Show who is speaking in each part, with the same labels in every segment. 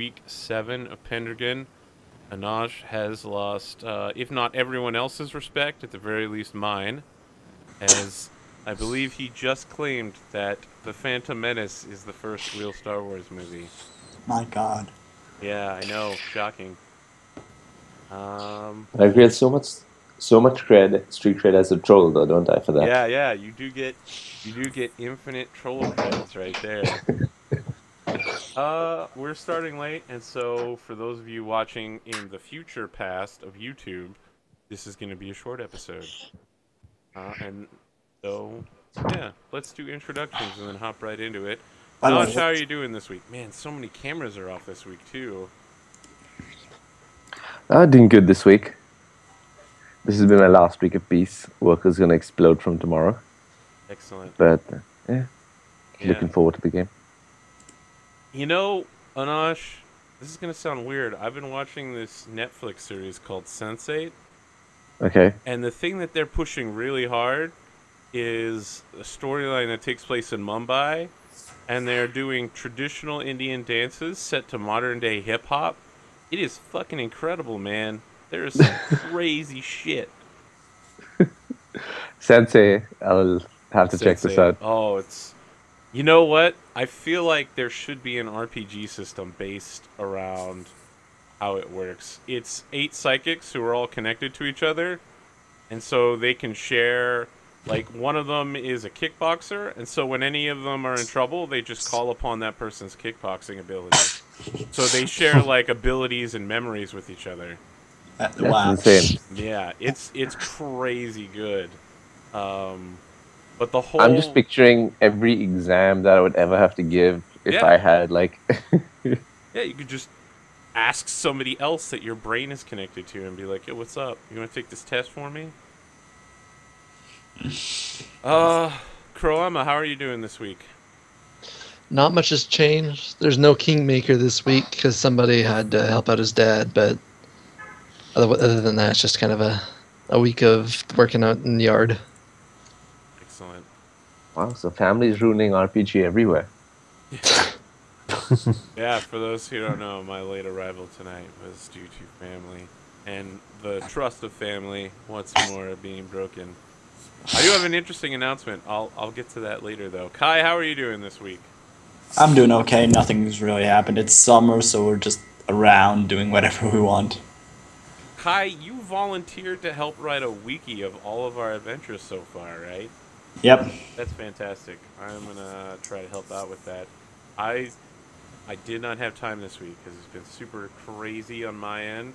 Speaker 1: week 7 of Pendragon. Anaj has lost, if not everyone else's respect, at the very least mine, as I believe he just claimed that The Phantom Menace is the first real Star Wars movie.
Speaker 2: My God.
Speaker 1: Yeah, I know, shocking. Um,
Speaker 3: I get so much cred, street cred as a troll, though, don't I, for that?
Speaker 1: yeah, you do get infinite troll creds right there. We're starting late, and so for those of you watching in the future past of YouTube, this is going to be a short episode. And so, yeah, let's do introductions and then hop right into it.
Speaker 2: By the
Speaker 1: Notch,
Speaker 2: way,
Speaker 1: how are you doing this week? Man, so many cameras are off this week, too.
Speaker 3: Doing good this week. This has been my last week of peace. Work is going to explode from tomorrow.
Speaker 1: Excellent.
Speaker 3: But, yeah,
Speaker 1: Yeah.
Speaker 3: looking forward to the game.
Speaker 1: You know, Anash, this is going to sound weird. I've been watching this Netflix series called Sense8,
Speaker 3: Okay.
Speaker 1: and the thing that they're pushing really hard is a storyline that takes place in Mumbai, and they're doing traditional Indian dances set to modern day hip hop. It is fucking incredible, man. There is some crazy shit.
Speaker 3: Sensei, I'll have to check this
Speaker 1: Sense8.
Speaker 3: out.
Speaker 1: Oh, it's. You know what? I feel like there should be an RPG system based around how it works. It's 8 psychics who are all connected to each other, and so they can share. Like, one of them is a kickboxer, and so when any of them are in trouble, they just call upon that person's kickboxing ability. So they share, like, abilities and memories with each other.
Speaker 3: That's
Speaker 2: wow.
Speaker 3: insane.
Speaker 1: Yeah, it's crazy good. But the whole...
Speaker 3: I'm just picturing every exam that I would ever have to give if
Speaker 1: Yeah.
Speaker 3: I had, like...
Speaker 1: Yeah, you could just ask somebody else that your brain is connected to and be like, yo, what's up? You want to take this test for me? Kroama, how are you doing this week?
Speaker 4: Not much has changed. There's no Kingmaker this week because somebody had to help out his dad, but other than that, it's just kind of a week of working out in the yard.
Speaker 1: Excellent.
Speaker 3: Wow, so family's ruining RPG everywhere.
Speaker 1: Yeah, for those who don't know, my late arrival tonight was due to family. And the trust of family, once more, being broken. I do have an interesting announcement. I'll get to that later, though. Kai, how are you doing this week?
Speaker 2: I'm doing okay. Nothing's really happened. It's summer, so we're just around doing whatever we want.
Speaker 1: Kai, you volunteered to help write a wiki of all of our adventures so far, right?
Speaker 2: Yep.
Speaker 1: That's fantastic. I'm gonna try to help out with that. I did not have time this week because it's been super crazy on my end,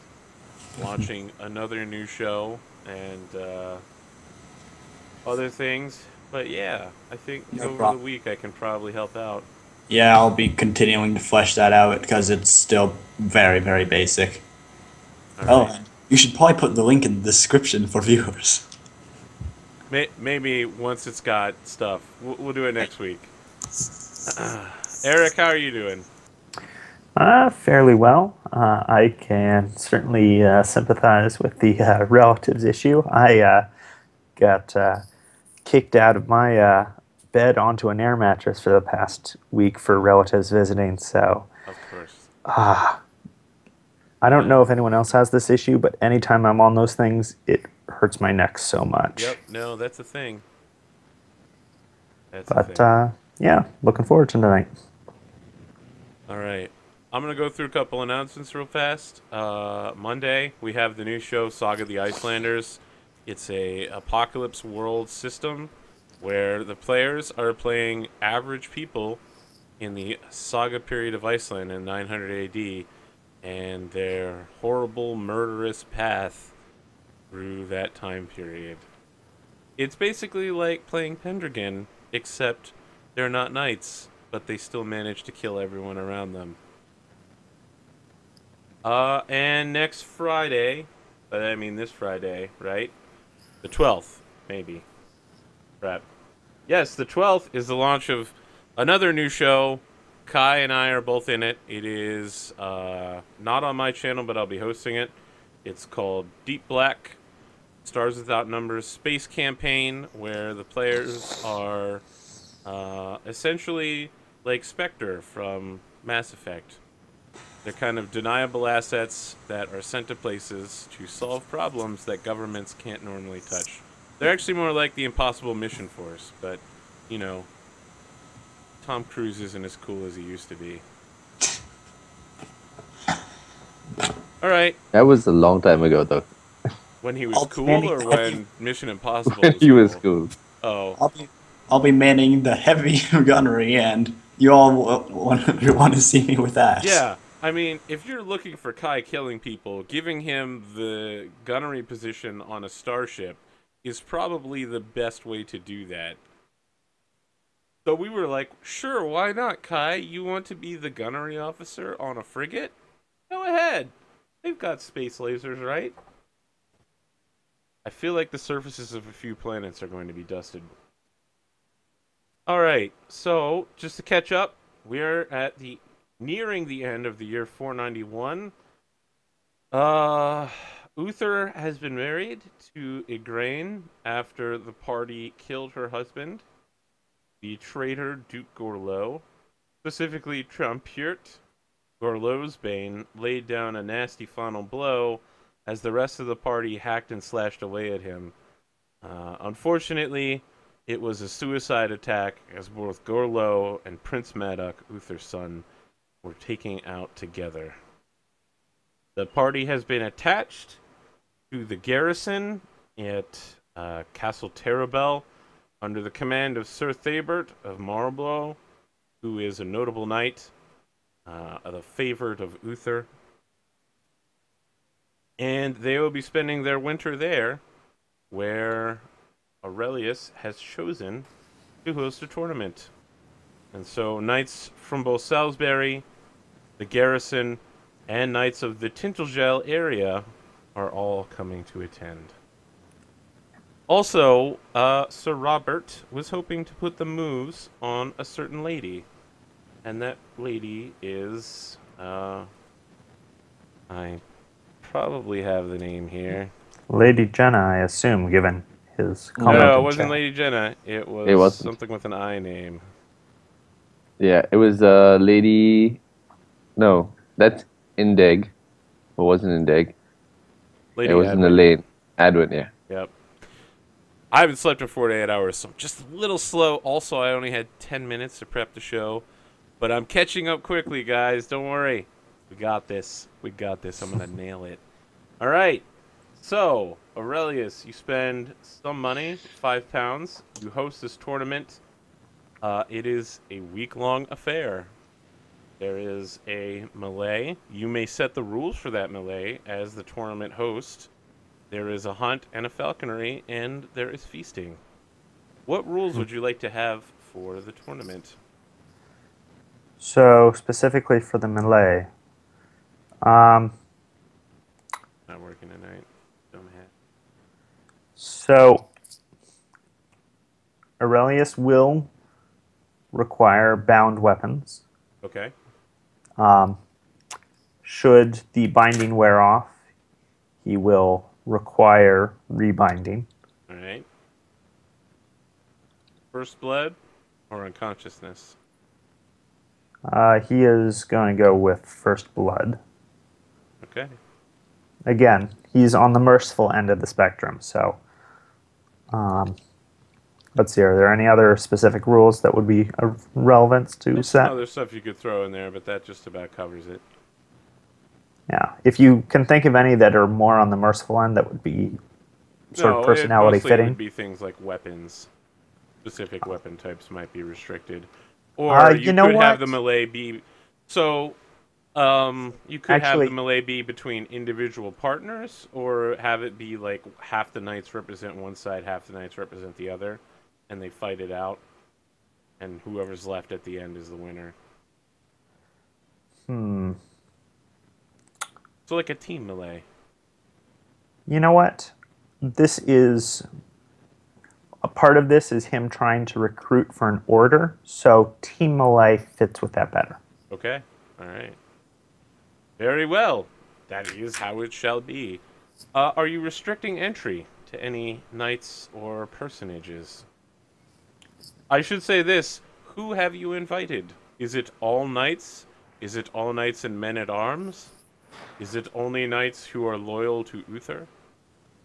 Speaker 1: launching another new show and other things. But yeah, I think
Speaker 2: No
Speaker 1: over
Speaker 2: problem.
Speaker 1: the week I can probably help out.
Speaker 2: Yeah, I'll be continuing to flesh that out because it's still very, very basic.
Speaker 1: All right.
Speaker 2: Oh, you should probably put the link in the description for viewers.
Speaker 1: Maybe once it's got stuff, we'll do it next week. Eric, how are you doing?
Speaker 5: Fairly well. I can certainly sympathize with the relatives issue. I got kicked out of my bed onto an air mattress for the past week for relatives visiting, so
Speaker 1: Of course.
Speaker 5: I don't know if anyone else has this issue, but anytime I'm on those things, it hurts my neck so much.
Speaker 1: Yep. No, that's a thing. That's a thing.
Speaker 5: But yeah, looking forward to tonight.
Speaker 1: All right. I'm going to go through a couple announcements real fast. Monday, we have the new show, Saga the Icelanders. It's a apocalypse world system where the players are playing average people in the saga period of Iceland in 900 AD and their horrible, murderous path through that time period. It's basically like playing Pendragon, except they're not knights, but they still manage to kill everyone around them. And next Friday, I mean this Friday, right? The 12th, maybe. Right. Yes, the 12th is the launch of another new show. Kai and I are both in it. It is not on my channel, but I'll be hosting it. It's called Deep Black, Stars Without Numbers Space Campaign, where the players are essentially like Spectre from Mass Effect. They're kind of deniable assets that are sent to places to solve problems that governments can't normally touch. They're actually more like the Impossible Mission Force, but, you know, Tom Cruise isn't as cool as he used to be. All right.
Speaker 3: That was a long time ago, though.
Speaker 1: When he was
Speaker 2: I'll be
Speaker 1: cool,
Speaker 2: manning,
Speaker 1: or
Speaker 2: I'll be,
Speaker 1: when Mission Impossible
Speaker 3: When
Speaker 1: was
Speaker 3: he was
Speaker 1: cool?
Speaker 3: cool.
Speaker 1: Oh,
Speaker 2: I'll be, I'll be manning the heavy gunnery, and you all want to see me with that.
Speaker 1: yeah. I mean, if you're looking for Kai killing people, giving him the gunnery position on a starship is probably the best way to do that. So we were like, sure, why not, Kai? You want to be the gunnery officer on a frigate? Go ahead. They've got space lasers, right? I feel like the surfaces of a few planets are going to be dusted. Alright, so just to catch up, we're at nearing the end of the year 491. Uther has been married to Igraine after the party killed her husband, the traitor Duke Gorlo. Specifically, Trampiert, Gorlo's bane, laid down a nasty final blow as the rest of the party hacked and slashed away at him. Unfortunately, it was a suicide attack as both Gorlo and Prince Madoc, Uther's son, were taken out together. The party has been attached to the garrison at Castle Terabel under the command of Sir Thabert of Marlborough, who is a notable knight, the favorite of Uther. And they will be spending their winter there, where Aurelius has chosen to host a tournament. And so knights from both Salisbury, the garrison, and knights of the Tintelgel area are all coming to attend. Also, Sir Robert was hoping to put the moves on a certain lady. And that lady is, I probably have the name here.
Speaker 5: Lady Jenna, I assume, given his comment.
Speaker 1: No, it
Speaker 5: in
Speaker 1: wasn't
Speaker 5: chat.
Speaker 1: Lady Jenna. It was
Speaker 3: wasn't.
Speaker 1: something with an I name.
Speaker 3: Yeah, it was Lady... No, that's Indeg. It wasn't Indeg.
Speaker 1: Lady
Speaker 3: It was in the
Speaker 1: Adwin.
Speaker 3: lane. Adwin, yeah.
Speaker 1: Yep. I haven't slept in 48 hours, so I'm just a little slow. Also, I only had 10 minutes to prep the show. But I'm catching up quickly, guys. Don't worry. We got this. We got this. I'm going to nail it. All right. So, Aurelius, you spend some money, £5. You host this tournament. It is a week-long affair. There is a melee. You may set the rules for that melee as the tournament host. There is a hunt and a falconry, and there is feasting. What rules would you like to have for the tournament?
Speaker 5: So, specifically for the melee,
Speaker 1: Not working tonight. Dumb hat.
Speaker 5: so Aurelius will require bound weapons.
Speaker 1: Okay.
Speaker 5: Should the binding wear off, he will require rebinding.
Speaker 1: All right. First blood or unconsciousness?
Speaker 5: He is going to go with first blood.
Speaker 1: Okay.
Speaker 5: Again, he's on the merciful end of the spectrum, so let's see, are there any other specific rules that would be of relevance to
Speaker 1: There's some
Speaker 5: set?
Speaker 1: other stuff you could throw in there, but that just about covers it.
Speaker 5: Yeah, if you can think of any that are more on the merciful end that would be sort of personality
Speaker 1: mostly
Speaker 5: fitting.
Speaker 1: It would be things like weapons. Specific weapon types might be restricted. Or you
Speaker 5: know
Speaker 1: could have
Speaker 5: what?
Speaker 1: the melee be... So, you could have
Speaker 5: Actually-
Speaker 1: the melee be between individual partners, or have it be like half the knights represent one side, half the knights represent the other, and they fight it out, and whoever's left at the end is the winner. So like a team melee.
Speaker 5: You know what? This is a part of this is him trying to recruit for an order, so team melee fits with that better.
Speaker 1: Okay. All right. Very well. That is how it shall be. Are you restricting entry to any knights or personages? I should say this. Who have you invited? Is it all knights? Is it all knights and men-at-arms? Is it only knights who are loyal to Uther?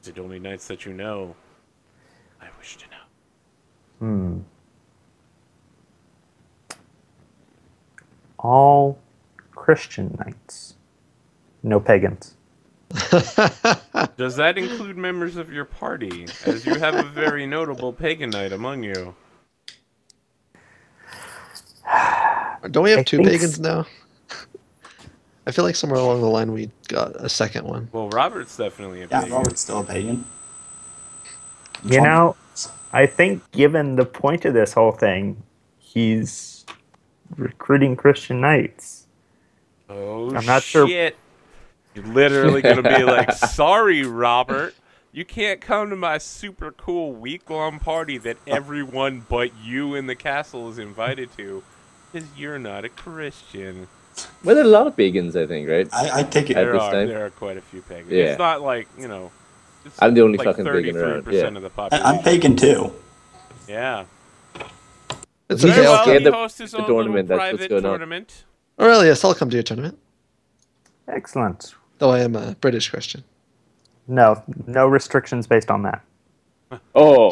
Speaker 1: Is it only knights that you know? I wish to know.
Speaker 5: All Christian knights. No pagans.
Speaker 1: Does that include members of your party, as you have a very notable pagan knight among you?
Speaker 4: Don't we have
Speaker 5: I
Speaker 4: two
Speaker 5: think
Speaker 4: pagans now? I feel like somewhere along the line we got a second one.
Speaker 1: Well, Robert's definitely a
Speaker 2: Yeah,
Speaker 1: pagan.
Speaker 2: Robert's still a pagan.
Speaker 5: You know, I think given the point of this whole thing, he's recruiting Christian knights.
Speaker 1: Oh,
Speaker 5: I'm not sure.
Speaker 1: shit. You're literally going to be like, sorry, Robert. You can't come to my super cool week-long party that everyone but you in the castle is invited to because you're not a Christian.
Speaker 3: Well, there are a lot of pagans, I think, right?
Speaker 2: I take it.
Speaker 3: At this time?
Speaker 1: There are quite a few pagans.
Speaker 3: Yeah.
Speaker 1: It's not like, it's
Speaker 3: I'm the only
Speaker 1: like
Speaker 3: fucking pagan around.
Speaker 1: 33%
Speaker 3: Yeah.
Speaker 1: of the population.
Speaker 2: I'm pagan too.
Speaker 1: Yeah.
Speaker 4: It's
Speaker 3: We
Speaker 4: okay.
Speaker 3: just
Speaker 1: Well,
Speaker 4: I'll
Speaker 3: scared
Speaker 1: he
Speaker 4: come.
Speaker 1: hosts his
Speaker 3: the
Speaker 1: own
Speaker 3: tournament,
Speaker 1: little
Speaker 3: that's what's
Speaker 1: private
Speaker 3: going on.
Speaker 1: tournament.
Speaker 4: Aurelius, I'll come to your tournament.
Speaker 5: Excellent.
Speaker 4: Though I am a British Christian.
Speaker 5: No restrictions based on that.
Speaker 3: Oh,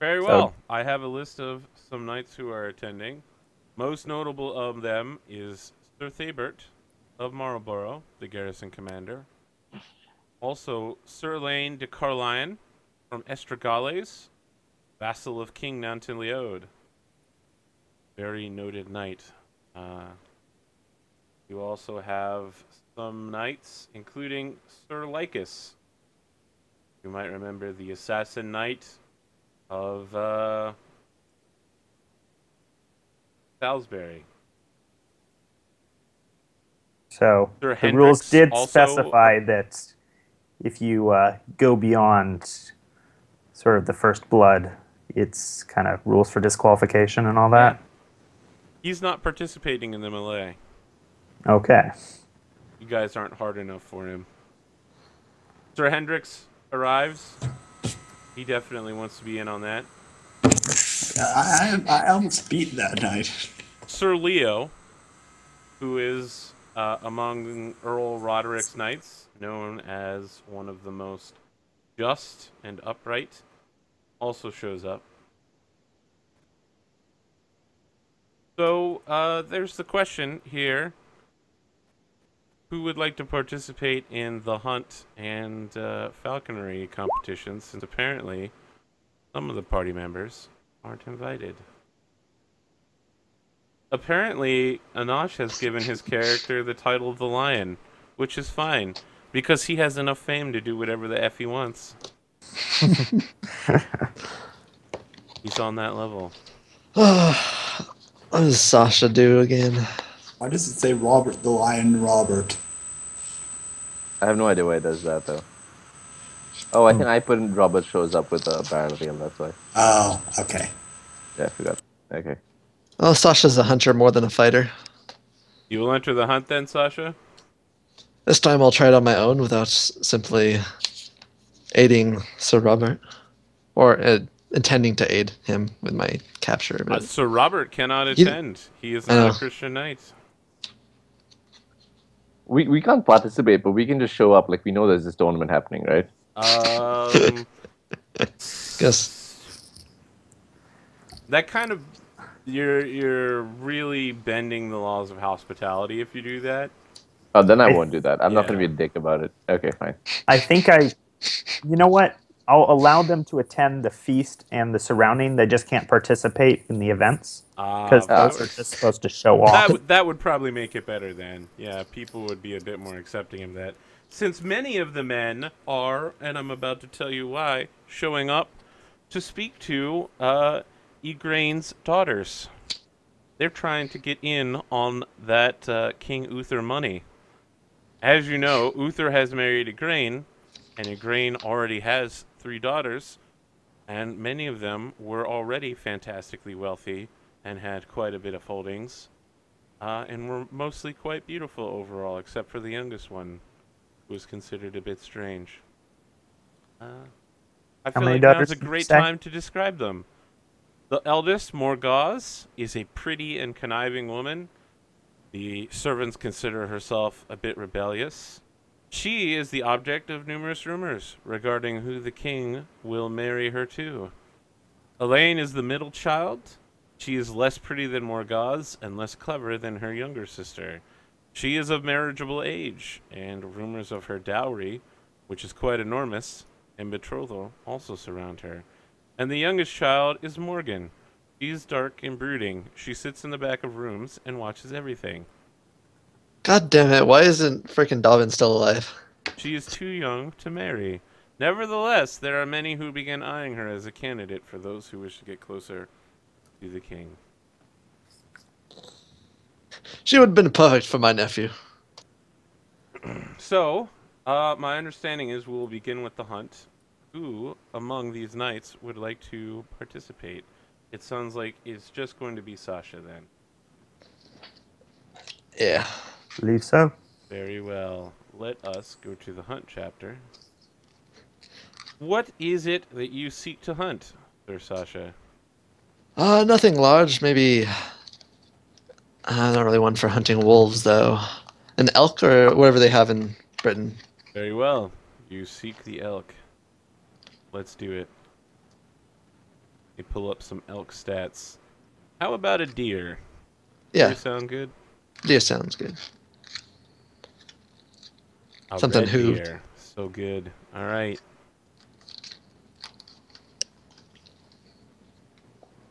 Speaker 1: Very
Speaker 5: So-
Speaker 1: well. I have a list of some knights who are attending. Most notable of them is Sir Thabert of Marlborough, the garrison commander. Also, Sir Lane de Carlion from Estragales, vassal of King Nantin-Leod. Very noted knight. You also have some knights, including Sir Lycus. You might remember the assassin knight of Salisbury.
Speaker 5: So
Speaker 1: Sir
Speaker 5: the rules
Speaker 1: Hendricks
Speaker 5: did
Speaker 1: also-
Speaker 5: specify that if you go beyond sort of the first blood, it's kind of rules for disqualification and all that.
Speaker 1: Yeah. He's not participating in the melee.
Speaker 5: Okay.
Speaker 1: You guys aren't hard enough for him. Sir Hendricks arrives. He definitely wants to be in on that.
Speaker 2: I almost beat that night.
Speaker 1: Sir Leo, who is among Earl Roderick's knights, known as one of the most just and upright, also shows up. So there's the question here. Who would like to participate in the hunt and falconry competitions, since apparently some of the party members aren't invited? Apparently, Anash has given his character the title of the Lion, which is fine, because he has enough fame to do whatever the F he wants. He's on that level.
Speaker 4: What does Sasha do again?
Speaker 2: Why does it say Robert the Lion Robert?
Speaker 3: I have no idea why it does that, though. Oh, I think I put in Robert shows up with a barrel wheel, that's why.
Speaker 2: Oh, okay.
Speaker 3: Yeah, I forgot. Okay.
Speaker 4: Well, Sasha's a hunter more than a fighter.
Speaker 1: You will enter the hunt then, Sasha?
Speaker 4: This time I'll try it on my own without simply aiding Sir Robert. Or intending to aid him with my capture. But
Speaker 1: Sir Robert cannot attend. He is
Speaker 4: I
Speaker 1: not
Speaker 4: know.
Speaker 1: a Christian knight.
Speaker 3: We can't participate, but we can just show up like we know there's this tournament happening, right?
Speaker 4: guess
Speaker 1: That kind of you're really bending the laws of hospitality if you do that.
Speaker 3: Oh, then I won't do that. I'm not going
Speaker 1: Yeah.
Speaker 3: to be a dick about it. Okay, fine.
Speaker 5: I think you know what? I'll allow them to attend the feast and the surrounding. They just can't participate in the events because those are just supposed to show off.
Speaker 1: That would probably make it better then. Yeah, people would be a bit more accepting of that. Since many of the men are, and I'm about to tell you why, showing up to speak to Igraine's daughters. They're trying to get in on that King Uther money. As you know, Uther has married Igraine, and Igraine already has 3 daughters, and many of them were already fantastically wealthy and had quite a bit of holdings, and were mostly quite beautiful overall, except for the youngest one, who was considered a bit strange. I feel
Speaker 5: many
Speaker 1: like now's
Speaker 5: daughters
Speaker 1: a
Speaker 5: did you
Speaker 1: great
Speaker 5: say?
Speaker 1: time to describe them. The eldest, Morgause, is a pretty and conniving woman. The servants consider herself a bit rebellious. She is the object of numerous rumors regarding who the king will marry her to. Elaine is the middle child. She is less pretty than Morgause and less clever than her younger sister. She is of marriageable age, and rumors of her dowry, which is quite enormous, and betrothal also surround her. And the youngest child is Morgan. She's dark and brooding. She sits in the back of rooms and watches everything.
Speaker 4: God damn it! Why isn't frickin' Dobbin still alive?
Speaker 1: She is too young to marry. Nevertheless, there are many who begin eyeing her as a candidate for those who wish to get closer to the king.
Speaker 4: She would have been perfect for my nephew.
Speaker 1: So, my understanding is we'll begin with the hunt. Who among these knights would like to participate? It sounds like it's just going to be Sasha then.
Speaker 4: Yeah.
Speaker 5: Believe so.
Speaker 1: Very well. Let us go to the hunt chapter. What is it that you seek to hunt, Sir Sasha?
Speaker 4: Nothing large. Maybe. I'm not really one for hunting wolves, though. An elk or whatever they have in Britain.
Speaker 1: Very well. You seek the elk. Let's do it. Let me pull up some elk stats. How about a deer?
Speaker 4: Yeah,
Speaker 1: Deer sound good?
Speaker 4: deer sounds good.
Speaker 1: A
Speaker 4: Something
Speaker 1: red
Speaker 4: hooved.
Speaker 1: deer. So good. All right.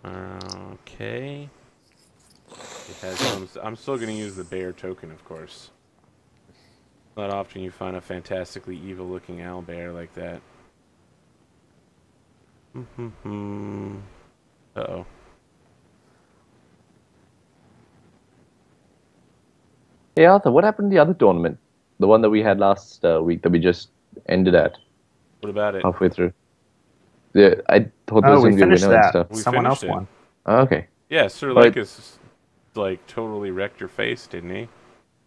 Speaker 1: Okay. It has some. I'm still going to use the bear token, of course. Not often you find a fantastically evil-looking owlbear like that. Uh-oh.
Speaker 3: Hey Arthur, what happened to the other tournament? The one that we had last week that we just ended at
Speaker 1: What about it?
Speaker 3: halfway through. Yeah, I thought there was
Speaker 5: Oh, we
Speaker 3: going to be a
Speaker 5: finished
Speaker 3: winner and
Speaker 5: that.
Speaker 3: stuff.
Speaker 1: We
Speaker 5: Someone else
Speaker 1: finished it.
Speaker 5: won.
Speaker 3: Oh, okay.
Speaker 1: Yeah, Sir
Speaker 3: But-
Speaker 1: Lycus, like, totally wrecked your face, didn't he?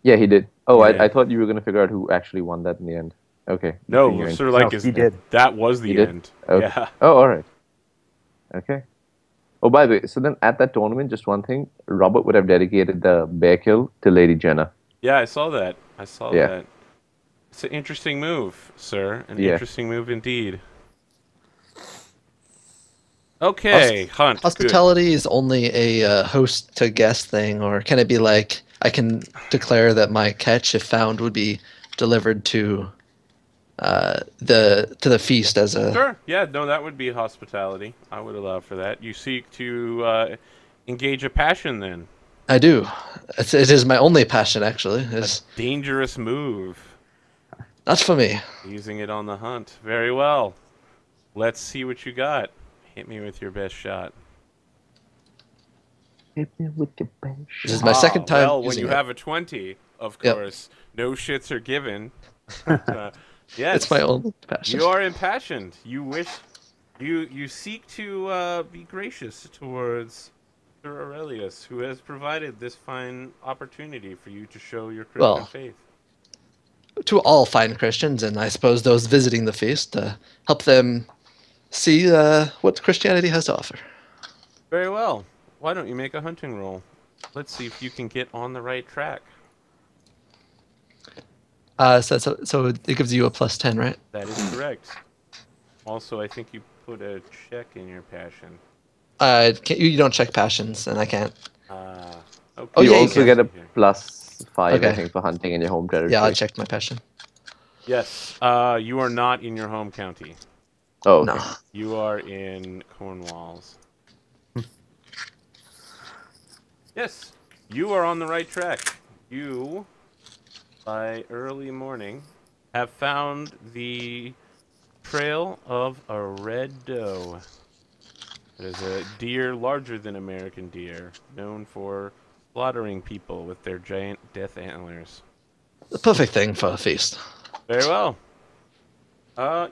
Speaker 3: Yeah, he did. Oh,
Speaker 1: Yeah.
Speaker 3: I thought you were going to figure out who actually won that in the end. Okay.
Speaker 1: No,
Speaker 3: Continuing.
Speaker 1: Sir Lycus,
Speaker 5: he did.
Speaker 1: that was the
Speaker 3: He did?
Speaker 1: end.
Speaker 3: Okay.
Speaker 1: Yeah.
Speaker 3: Oh, all right. Okay. Oh, by the way, so then at that tournament, just one thing, Robert would have dedicated the bear kill to Lady Jenna.
Speaker 1: Yeah, I saw that. I saw
Speaker 3: Yeah.
Speaker 1: that. It's an interesting move, sir. An
Speaker 3: Yeah.
Speaker 1: interesting move indeed. Okay, hunt. Good.
Speaker 4: Hospitality is only a host to guest thing, or can it be like I can declare that my catch, if found, would be delivered to the feast as a.
Speaker 1: Sure. Yeah, no, that would be hospitality. I would allow for that. You seek to engage a passion then.
Speaker 4: I do. It is my only passion, actually. Is
Speaker 1: Dangerous move.
Speaker 4: not for me.
Speaker 1: Using it on the hunt. Very well. Let's see what you got. Hit me with your best shot.
Speaker 3: Hit me with your best
Speaker 4: This is my second time.
Speaker 1: Well, when
Speaker 4: using
Speaker 1: you
Speaker 4: it.
Speaker 1: have a 20, of
Speaker 4: Yep.
Speaker 1: course, no shits are given. Yes,
Speaker 4: It's my only passion.
Speaker 1: you are impassioned. You wish, you seek to be gracious towards Sir Aurelius, who has provided this fine opportunity for you to show your Christian
Speaker 4: Well,
Speaker 1: faith.
Speaker 4: To all fine Christians, and I suppose those visiting the feast, help them see what Christianity has to offer.
Speaker 1: Very well. Why don't you make a hunting roll? Let's see if you can get on the right track.
Speaker 4: So it gives you a +10, right?
Speaker 1: That is correct. Also, I think you put a check in your passion.
Speaker 4: You don't check passions, and I can't.
Speaker 1: Okay.
Speaker 4: Oh,
Speaker 3: You
Speaker 4: yeah, you
Speaker 3: also
Speaker 4: can.
Speaker 3: get a +5, I
Speaker 4: Okay.
Speaker 3: think, for hunting in your home territory.
Speaker 4: Yeah, I checked my passion.
Speaker 1: Yes. You are not in your home county.
Speaker 3: Oh, okay.
Speaker 4: No.
Speaker 1: You are in Cornwalls. Yes, you are on the right track. You, by early morning, have found the trail of a red doe. It is a deer larger than American deer, known for slaughtering people with their giant death antlers.
Speaker 4: The perfect thing for a feast.
Speaker 1: Very well.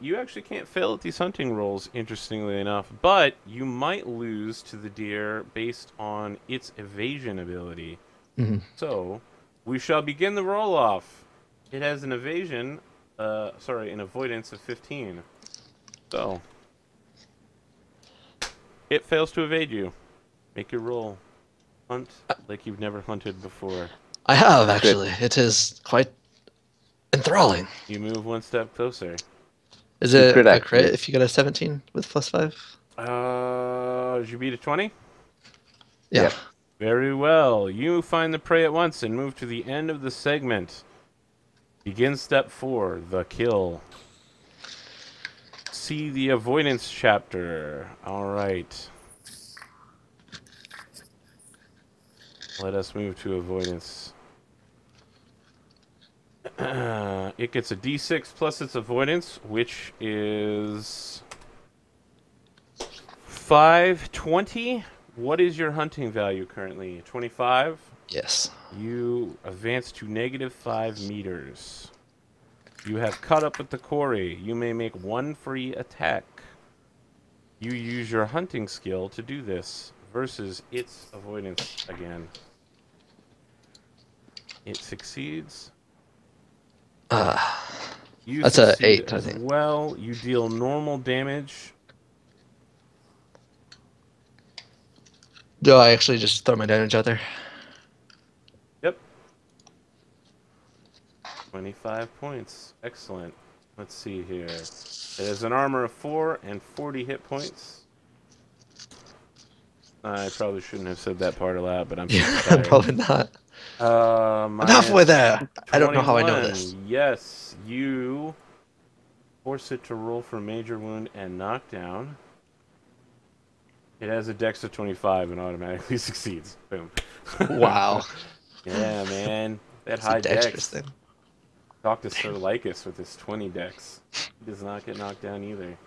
Speaker 1: You actually can't fail at these hunting rolls, interestingly enough, but you might lose to the deer based on its evasion ability.
Speaker 4: Mm-hmm.
Speaker 1: So, we shall begin the roll-off. It has an an avoidance of 15. So, It fails to evade you. Make your roll. Hunt like you've never hunted before.
Speaker 4: I have, actually. It is quite enthralling.
Speaker 1: You move one step closer.
Speaker 4: Is
Speaker 3: You
Speaker 4: it
Speaker 3: crit,
Speaker 4: a
Speaker 3: actually.
Speaker 4: crit if you get a 17 with +5?
Speaker 1: Did you beat a 20?
Speaker 4: Yeah.
Speaker 3: Yep.
Speaker 1: Very well. You find the prey at once and move to the end of the segment. Begin step 4, the kill. See the avoidance chapter. Alright. Let us move to avoidance. It gets a d6 plus its avoidance, which is 520. What is your hunting value currently? 25?
Speaker 4: Yes.
Speaker 1: You advance to -5 meters. You have caught up with the quarry. You may make one free attack. You use your hunting skill to do this versus its avoidance again. It succeeds. You
Speaker 4: That's a
Speaker 1: succeed
Speaker 4: 8, I
Speaker 1: as
Speaker 4: think.
Speaker 1: well. You deal normal damage.
Speaker 4: Do I actually just throw my damage out there?
Speaker 1: Yep. 25 points. Excellent. Let's see here. It has an armor of 4 and 40 hit points. I probably shouldn't have said that part aloud, but I'm super
Speaker 4: Yeah,
Speaker 1: tired.
Speaker 4: probably not. I'm
Speaker 1: Minus
Speaker 4: halfway there. I don't know how I know
Speaker 1: 21.
Speaker 4: this.
Speaker 1: Yes, you force it to roll for major wound and knockdown. It has a dex of 25 and automatically succeeds. Boom.
Speaker 4: Wow.
Speaker 1: Yeah, man. That
Speaker 4: It's
Speaker 1: high
Speaker 4: a dexterous
Speaker 1: dex.
Speaker 4: thing.
Speaker 1: Talk to Sir Lycus with his 20 dex. He does not get knocked down either.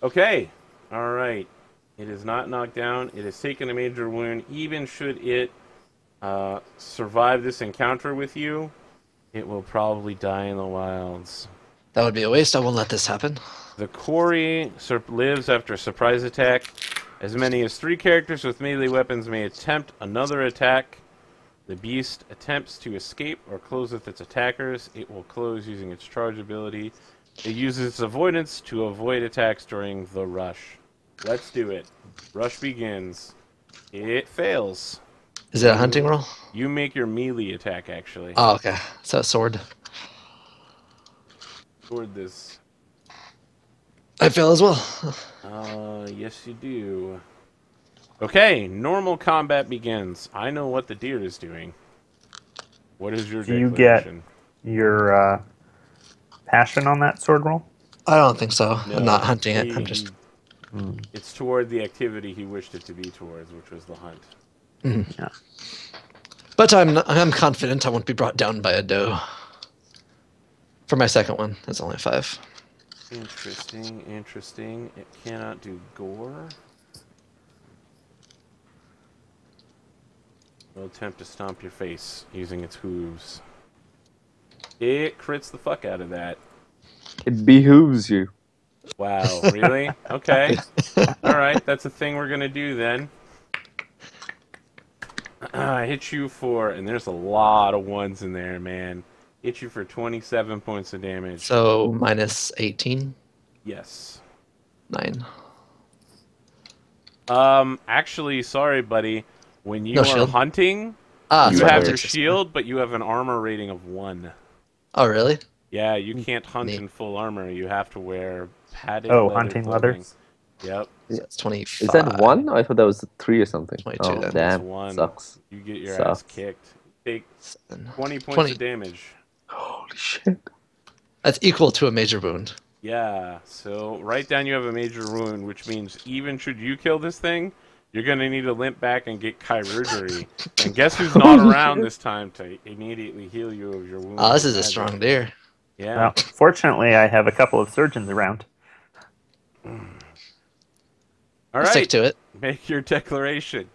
Speaker 1: Okay. Alright. It is not knocked down. It has taken a major wound. Even should it survive this encounter with you, it will probably die in the wilds.
Speaker 4: That would be a waste. I won't let this happen.
Speaker 1: The quarry lives after a surprise attack. As many as 3 characters with melee weapons may attempt another attack. The beast attempts to escape or close with its attackers. It will close using its charge ability. It uses its avoidance to avoid attacks during the rush. Let's do it. Rush begins. It fails.
Speaker 4: Is it a hunting roll?
Speaker 1: You make your melee attack, actually.
Speaker 4: Oh, okay. So a sword.
Speaker 1: Toward this.
Speaker 4: I fail as well.
Speaker 1: Yes you do. Okay, normal combat begins. I know what the deer is doing. What is your
Speaker 5: Do you get
Speaker 1: declaration?
Speaker 5: your passion on that sword roll?
Speaker 4: I don't think so.
Speaker 1: No,
Speaker 4: I'm not hunting it. I'm just.
Speaker 1: It's toward the activity he wished it to be towards, which was the hunt.
Speaker 5: Yeah.
Speaker 4: But I'm confident I won't be brought down by a doe. For my second one, it's only 5.
Speaker 1: Interesting, interesting. It cannot do gore. Will attempt to stomp your face using its hooves. It crits the fuck out of that.
Speaker 3: It behooves you.
Speaker 1: Wow, really? Okay. Alright, that's a thing we're gonna do then. I hit you for, and there's a lot of ones in there, man. Hit you for 27 points of damage.
Speaker 4: So minus 18.
Speaker 1: Yes.
Speaker 4: 9.
Speaker 1: Actually, sorry, buddy. When you
Speaker 4: No
Speaker 1: are
Speaker 4: shield?
Speaker 1: hunting,
Speaker 4: Ah,
Speaker 1: you
Speaker 4: sorry,
Speaker 1: have
Speaker 4: I'll
Speaker 1: your
Speaker 4: take this.
Speaker 1: shield, but you have an armor rating of 1.
Speaker 4: Oh, really?
Speaker 1: Yeah, you can't hunt
Speaker 4: Neat.
Speaker 1: in full armor. You have to wear padded
Speaker 5: hunting
Speaker 1: clothing.
Speaker 5: leathers.
Speaker 1: Yep.
Speaker 4: So it's 25.
Speaker 3: Is that 1? I thought that was 3 or something.
Speaker 4: 22
Speaker 3: Oh,
Speaker 4: then.
Speaker 3: damn.
Speaker 1: It's 1.
Speaker 3: Sucks.
Speaker 1: You get your
Speaker 3: Sucks.
Speaker 1: ass kicked. Take
Speaker 4: 7.
Speaker 1: 20 points
Speaker 4: 20.
Speaker 1: of damage.
Speaker 3: Holy shit.
Speaker 4: That's equal to a major wound.
Speaker 1: Yeah, so write down you have a major wound, which means even should you kill this thing, you're going to need to limp back and get chirurgery. And guess who's not around this time to immediately heal you of your wound?
Speaker 4: Oh, this is a
Speaker 1: Magic.
Speaker 4: strong deer.
Speaker 1: Yeah.
Speaker 5: Well, fortunately, I have a couple of surgeons around.
Speaker 1: All
Speaker 4: I'll stick
Speaker 1: right,
Speaker 4: to it.
Speaker 1: make your declaration.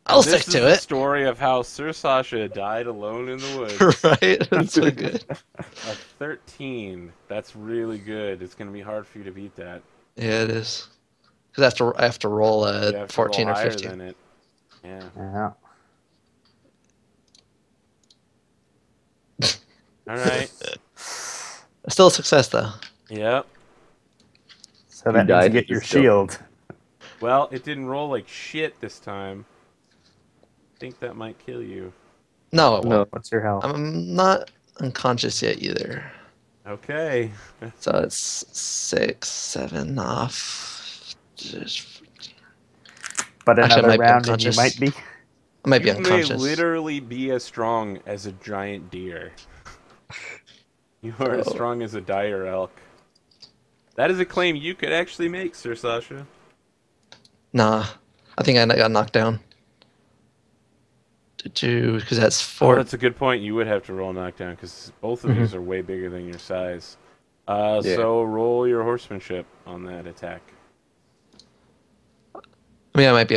Speaker 4: I'll
Speaker 1: This
Speaker 4: stick
Speaker 1: is
Speaker 4: to
Speaker 1: the
Speaker 4: it.
Speaker 1: story of how Sir Sasha died alone in the woods.
Speaker 4: Right? That's so good.
Speaker 1: A 13. That's really good. It's going to be hard for you to beat that.
Speaker 4: Yeah, it is. Because I have to roll
Speaker 1: You
Speaker 4: a
Speaker 1: have to
Speaker 4: 14
Speaker 1: roll
Speaker 4: or
Speaker 1: higher
Speaker 4: 15.
Speaker 1: than it. Yeah.
Speaker 5: Yeah.
Speaker 1: All right.
Speaker 4: Still a success, though.
Speaker 1: Yep.
Speaker 5: So that means you
Speaker 3: died
Speaker 5: get your
Speaker 3: just still.
Speaker 5: shield.
Speaker 1: Well, it didn't roll like shit this time. I think that might kill you.
Speaker 4: No, it
Speaker 3: No.
Speaker 4: won't.
Speaker 5: What's your health?
Speaker 4: I'm not unconscious yet either.
Speaker 1: Okay.
Speaker 4: So it's 6, 7 off.
Speaker 5: But
Speaker 4: Actually, I
Speaker 5: another
Speaker 4: might be
Speaker 5: round and you
Speaker 4: unconscious.
Speaker 5: might be.
Speaker 4: I might be
Speaker 1: You may
Speaker 4: unconscious.
Speaker 1: literally be as strong as a giant deer. You are as
Speaker 4: So-
Speaker 1: strong as a dire elk. That is a claim you could actually make, Sir Sasha.
Speaker 4: Nah, I think I got knocked down. Because that's
Speaker 1: Oh,
Speaker 4: 4.
Speaker 1: that's a good point. You would have to roll a knockdown because both of these are way bigger than your size.
Speaker 3: Yeah.
Speaker 1: So roll your horsemanship on that attack.
Speaker 4: I mean, I might be